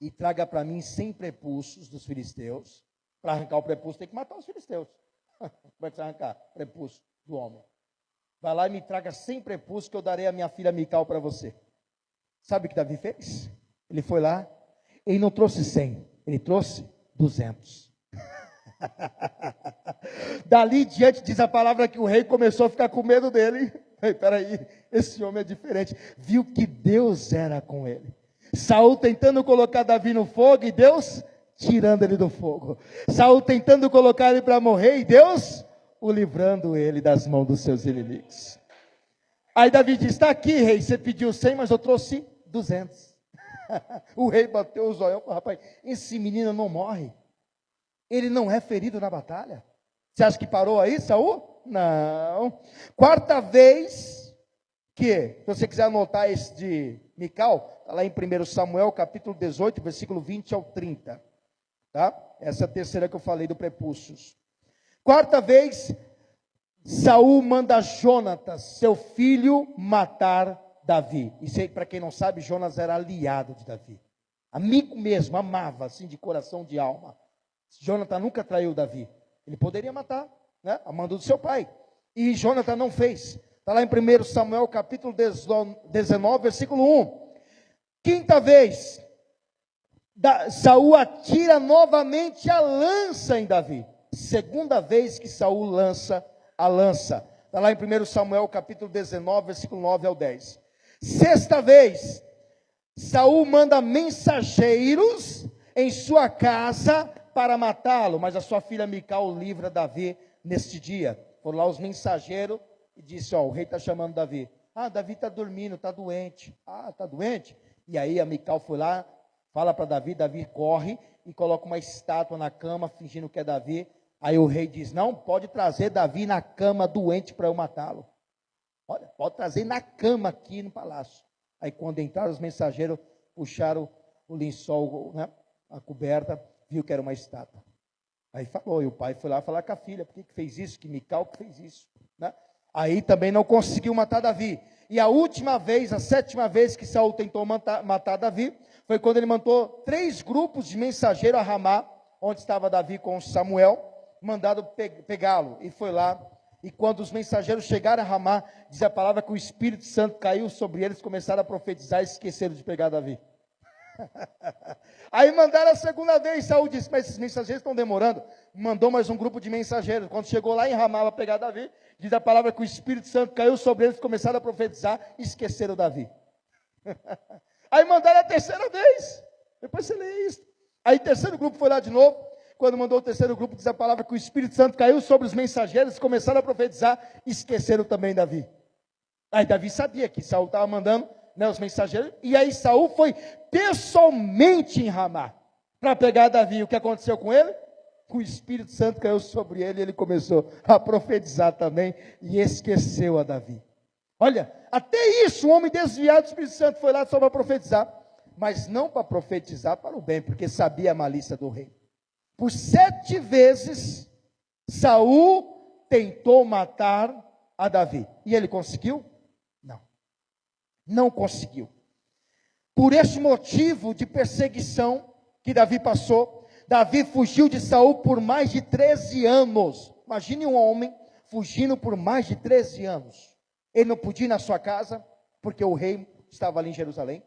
e traga para mim 100 prepúcios dos filisteus. Para arrancar o prepúcio tem que matar os filisteus. Como é que você vai arrancar prepúcio do homem? Vai lá e me traga 100 prepúcios que eu darei a minha filha Mical para você. Sabe o que Davi fez? Ele foi lá, ele não trouxe 100, ele trouxe 200. Dali em diante diz a palavra que o rei começou a ficar com medo dele. Peraí, esse homem é diferente. Viu que Deus era com ele. Saul tentando colocar Davi no fogo e Deus tirando ele do fogo. Saul tentando colocar ele para morrer e Deus o livrando ele das mãos dos seus inimigos. Aí Davi diz, está aqui rei, você pediu 100, mas eu trouxe 200. O rei bateu os olhos, rapaz, esse menino não morre. Ele não é ferido na batalha. Você acha que parou aí, Saul? Não. Quarta vez que, se você quiser anotar esse de Mical, está lá em 1 Samuel, capítulo 18, versículo 20 ao 30. Tá? Essa é a terceira que eu falei do prepúcios. Quarta vez, Saul manda Jonatas, seu filho, matar Davi. E para quem não sabe, Jonas era aliado de Davi. Amigo mesmo, amava, assim, de coração, de alma. Jonathan nunca traiu Davi. Ele poderia matar, né? A mando do seu pai. E Jonathan não fez. Está lá em 1 Samuel, capítulo 19, versículo 1. Quinta vez, Saul atira novamente a lança em Davi. Segunda vez que Saul lança a lança. Está lá em 1 Samuel, capítulo 19, versículo 9 ao 10. Sexta vez, Saul manda mensageiros em sua casa para matá-lo, mas a sua filha Mical livra Davi neste dia. Foram lá os mensageiros e disse, o rei está chamando Davi. Davi está dormindo, está doente. Está doente? E aí a Mical foi lá, fala para Davi, Davi corre e coloca uma estátua na cama, fingindo que é Davi. Aí o rei diz, não, pode trazer Davi na cama doente para eu matá-lo. Olha, pode trazer na cama aqui no palácio. Aí quando entraram os mensageiros, puxaram o lençol, né, a coberta, viu que era uma estátua. Aí falou, e o pai foi lá falar com a filha, por que fez isso? Que Mical que fez isso, né? Aí também não conseguiu matar Davi. E a última vez, a sétima vez que Saul tentou matar Davi, foi quando ele mandou 3 grupos de mensageiros a Ramá, onde estava Davi com Samuel, mandado pegá-lo. E foi lá, e quando os mensageiros chegaram a Ramá, diz a palavra que o Espírito Santo caiu sobre eles, começaram a profetizar e esqueceram de pegar Davi. Aí mandaram a segunda vez. Saul disse, mas esses mensageiros estão demorando. Mandou mais um grupo de mensageiros. Quando chegou lá em Ramá para pegar Davi, diz a palavra que o Espírito Santo caiu sobre eles, começaram a profetizar e esqueceram Davi. Aí mandaram a terceira vez. Depois você lê isso. Aí o terceiro grupo foi lá de novo. Quando mandou o terceiro grupo, diz a palavra que o Espírito Santo caiu sobre os mensageiros, começaram a profetizar, esqueceram também Davi. Aí Davi sabia que Saul estava mandando, né, os mensageiros, e aí Saul foi pessoalmente em Ramá para pegar Davi. O que aconteceu com ele? O Espírito Santo caiu sobre ele e ele começou a profetizar também e esqueceu a Davi. Olha, até isso, um homem desviado do Espírito Santo foi lá só para profetizar, mas não para profetizar para o bem, porque sabia a malícia do rei. Por 7 vezes, Saul tentou matar a Davi. E ele conseguiu? Não. Não conseguiu. Por este motivo de perseguição que Davi passou, Davi fugiu de Saul por mais de 13 anos. Imagine um homem fugindo por mais de 13 anos. Ele não podia ir na sua casa, porque o rei estava ali em Jerusalém.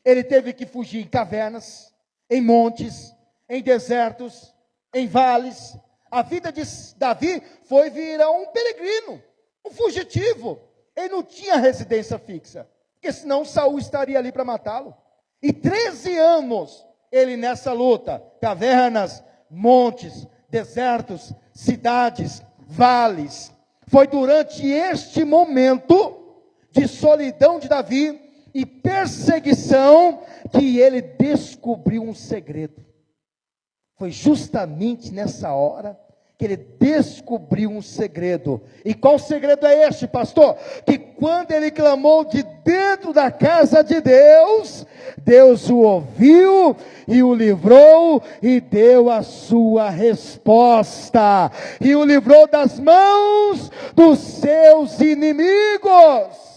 Ele teve que fugir em cavernas, em montes, em desertos, em vales. A vida de Davi foi virar um peregrino, um fugitivo. Ele não tinha residência fixa, porque senão Saul estaria ali para matá-lo. E 13 anos ele nessa luta, cavernas, montes, desertos, cidades, vales. Foi durante este momento de solidão de Davi e perseguição que ele descobriu um segredo. Foi justamente nessa hora que ele descobriu um segredo. E qual segredo é este, pastor? Que quando ele clamou de dentro da casa de Deus, Deus o ouviu e o livrou e deu a sua resposta. E o livrou das mãos dos seus inimigos.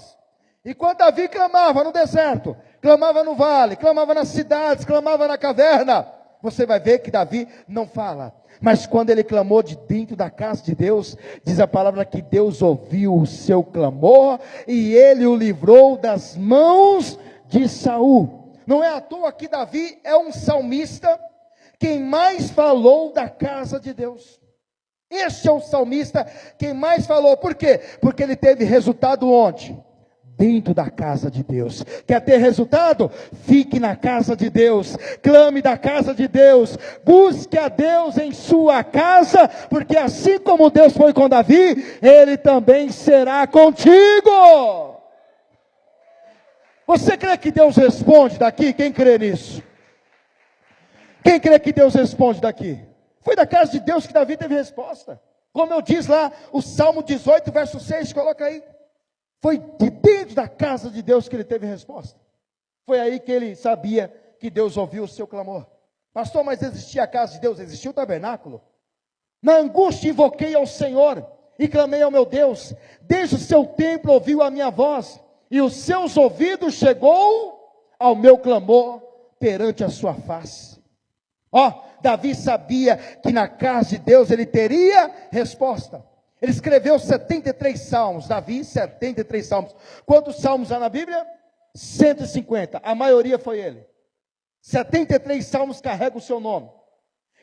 E quando Davi clamava no deserto, clamava no vale, clamava nas cidades, clamava na caverna, você vai ver que Davi não fala. Mas quando ele clamou de dentro da casa de Deus, diz a palavra que Deus ouviu o seu clamor e ele o livrou das mãos de Saul. Não é à toa que Davi é um salmista quem mais falou da casa de Deus. Este é o salmista quem mais falou. Por quê? Porque ele teve resultado onde? Dentro da casa de Deus. Quer ter resultado? Fique na casa de Deus, clame da casa de Deus, busque a Deus em sua casa, porque assim como Deus foi com Davi, Ele também será contigo. Você crê que Deus responde daqui? Quem crê nisso? Quem crê que Deus responde daqui? Foi da casa de Deus que Davi teve resposta. Como eu disse lá, o Salmo 18, verso 6, coloca aí. Foi de dentro da casa de Deus que ele teve resposta. Foi aí que ele sabia que Deus ouviu o seu clamor. Pastor, mas existia a casa de Deus, existia o tabernáculo. Na angústia invoquei ao Senhor e clamei ao meu Deus. Desde o seu templo ouviu a minha voz e os seus ouvidos chegou ao meu clamor perante a sua face. Davi sabia que na casa de Deus ele teria resposta. Ele escreveu 73 salmos, Davi, 73 salmos. Quantos salmos há na Bíblia? 150, a maioria foi ele. 73 salmos carregam o seu nome.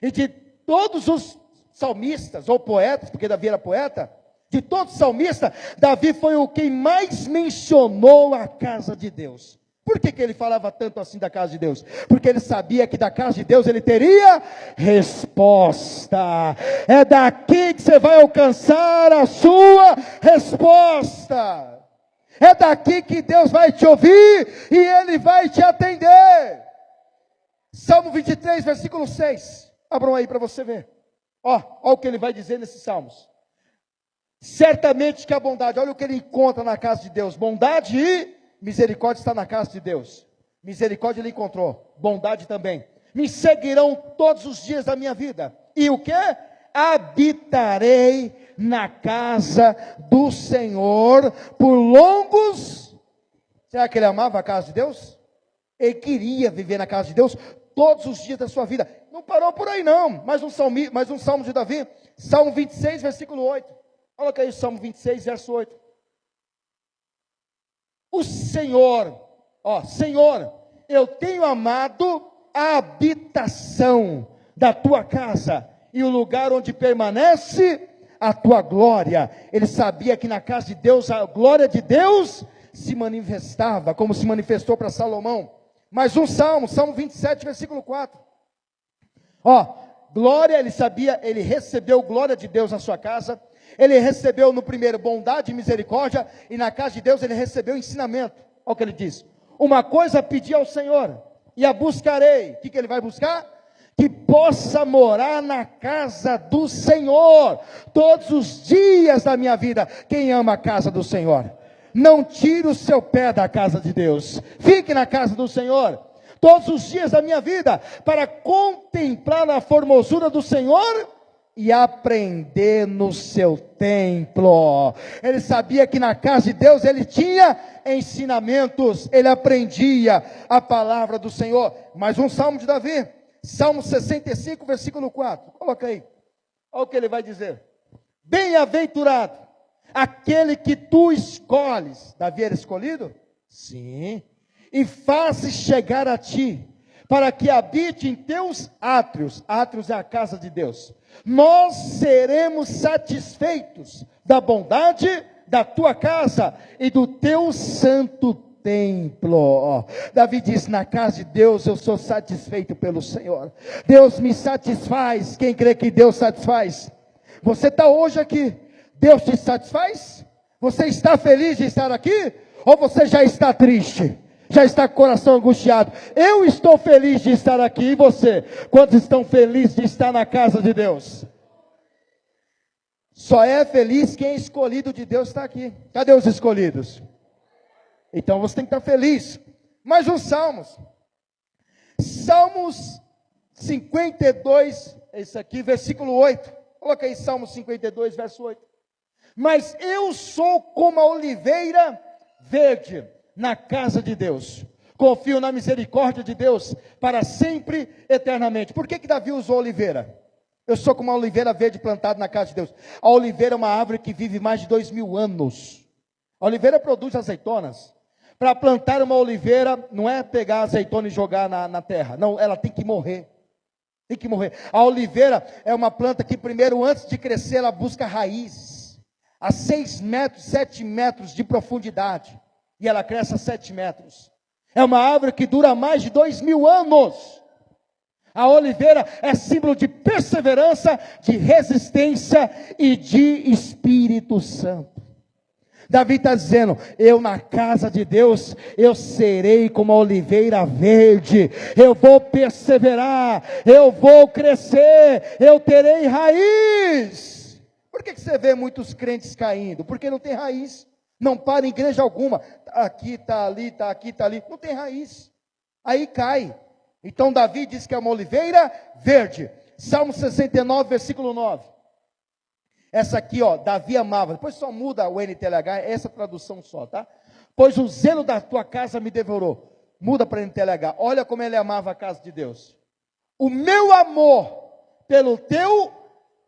E de todos os salmistas, ou poetas, porque Davi era poeta, de todos os salmistas, Davi foi o quem mais mencionou a casa de Deus. Por que ele falava tanto assim da casa de Deus? Porque ele sabia que da casa de Deus ele teria resposta. É daqui que você vai alcançar a sua resposta. É daqui que Deus vai te ouvir e Ele vai te atender. Salmo 23, versículo 6. Abram aí para você ver. Olha o que ele vai dizer nesses salmos. Certamente que a bondade, olha o que ele encontra na casa de Deus. Bondade e misericórdia está na casa de Deus. Misericórdia ele encontrou, bondade também. Me seguirão todos os dias da minha vida. E o que? Habitarei na casa do Senhor por longos. Será que ele amava a casa de Deus? Ele queria viver na casa de Deus todos os dias da sua vida. Não parou por aí não. Mais um salmo de Davi. Salmo 26, versículo 8. Coloca aí o Salmo 26, verso 8. O Senhor, Senhor, eu tenho amado a habitação da tua casa e o lugar onde permanece a tua glória. Ele sabia que na casa de Deus, a glória de Deus se manifestava, como se manifestou para Salomão. Mais um salmo, Salmo 27, versículo 4. Ó, glória, ele sabia, ele recebeu glória de Deus na sua casa. Ele recebeu no primeiro bondade e misericórdia, e na casa de Deus ele recebeu ensinamento. Olha o que ele diz: uma coisa pedi ao Senhor, e a buscarei. O que ele vai buscar? Que possa morar na casa do Senhor, todos os dias da minha vida. Quem ama a casa do Senhor? Não tire o seu pé da casa de Deus, fique na casa do Senhor, todos os dias da minha vida, para contemplar a formosura do Senhor, e aprender no seu templo. Ele sabia que na casa de Deus ele tinha ensinamentos, ele aprendia a palavra do Senhor. Mais um salmo de Davi, Salmo 65, versículo 4, coloca aí, olha o que ele vai dizer: bem-aventurado aquele que tu escolhes. Davi era escolhido? Sim. E fazes chegar a ti, para que habite em teus átrios. Átrios é a casa de Deus. Nós seremos satisfeitos da bondade da tua casa e do teu santo templo. Davi diz: na casa de Deus eu sou satisfeito pelo Senhor. Deus me satisfaz. Quem crê que Deus satisfaz? Você está hoje aqui, Deus te satisfaz? Você está feliz de estar aqui? Ou você já está triste? Já está com o coração angustiado? Eu estou feliz de estar aqui, e você? Quantos estão felizes de estar na casa de Deus? Só é feliz quem é escolhido de Deus está aqui. Cadê os escolhidos? Então você tem que estar feliz. Mais uns salmos. Salmos 52, esse aqui, versículo 8. Coloca aí Salmos 52, verso 8. Mas eu sou como a oliveira verde na casa de Deus, confio na misericórdia de Deus para sempre, eternamente. Por que Davi usou oliveira? Eu sou como uma oliveira verde plantada na casa de Deus. A oliveira é uma árvore que vive mais de 2000 anos. A oliveira produz azeitonas. Para plantar uma oliveira, não é pegar a azeitona e jogar na terra, não, ela tem que morrer. Tem que morrer. A oliveira é uma planta que primeiro, antes de crescer, ela busca raízes, a 6 metros, 7 metros de profundidade. E ela cresce a 7 metros. É uma árvore que dura mais de 2000 anos. A oliveira é símbolo de perseverança, de resistência e de Espírito Santo. Davi está dizendo: eu na casa de Deus, eu serei como a oliveira verde. Eu vou perseverar, eu vou crescer, eu terei raiz. Por que você vê muitos crentes caindo? Porque não tem raiz. Não para em igreja alguma, aqui, está ali, está aqui, está ali, não tem raiz, aí cai. Então Davi diz que é uma oliveira verde. Salmo 69, versículo 9, essa aqui, ó, Davi amava, depois só muda o NTLH, essa tradução só, tá? Pois o zelo da tua casa me devorou, muda para NTLH, olha como ele amava a casa de Deus. O meu amor pelo teu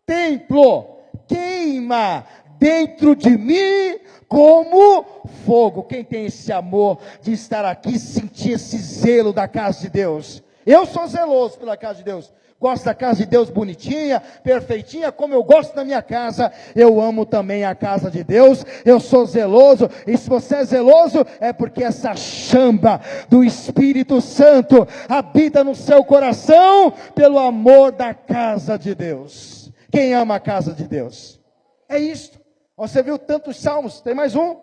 templo queima dentro de mim como fogo. Quem tem esse amor de estar aqui, sentir esse zelo da casa de Deus? Eu sou zeloso pela casa de Deus. Gosto da casa de Deus bonitinha, perfeitinha, como eu gosto da minha casa. Eu amo também a casa de Deus. Eu sou zeloso. E se você é zeloso, é porque essa chama do Espírito Santo habita no seu coração pelo amor da casa de Deus. Quem ama a casa de Deus? É isto. Você viu tantos salmos, tem mais um.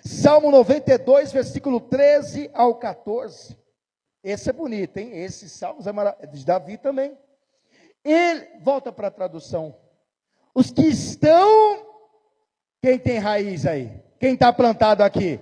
Salmo 92, versículo 13 ao 14. Esse é bonito, hein? Esse salmo é de Davi também. Ele, volta para a tradução. Os que estão, quem tem raiz aí? Quem está plantado aqui?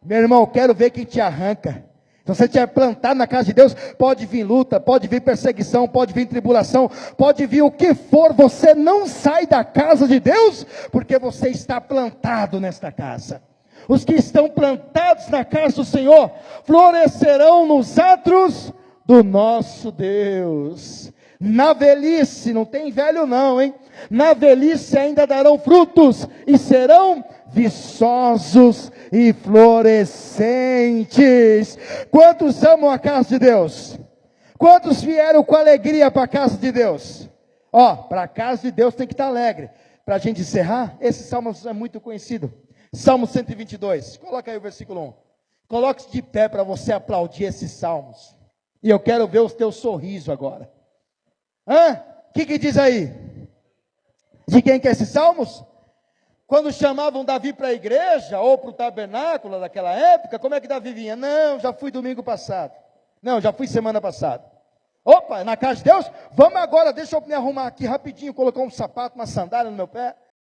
Meu irmão, quero ver quem te arranca. Se você estiver plantado na casa de Deus, pode vir luta, pode vir perseguição, pode vir tribulação, pode vir o que for, você não sai da casa de Deus, porque você está plantado nesta casa. Os que estão plantados na casa do Senhor, florescerão nos átrios do nosso Deus. Na velhice, não tem velho não, hein? Na velhice ainda darão frutos, e serão viçosos e florescentes. Quantos amam a casa de Deus? Quantos vieram com alegria para a casa de Deus? Ó, para a casa de Deus tem que estar alegre. Para a gente encerrar, esse salmo é muito conhecido. Salmo 122, coloca aí o versículo 1. Coloque-se de pé para você aplaudir esses salmos. E eu quero ver o teu sorriso agora. O que diz aí? De quem que é esses salmos? Quando chamavam Davi para a igreja, ou para o tabernáculo daquela época, como é que Davi vinha? Não, já fui domingo passado. Não, já fui semana passada. Opa, na casa de Deus? Vamos agora, deixa eu me arrumar aqui rapidinho, colocar um sapato, uma sandália no meu pé.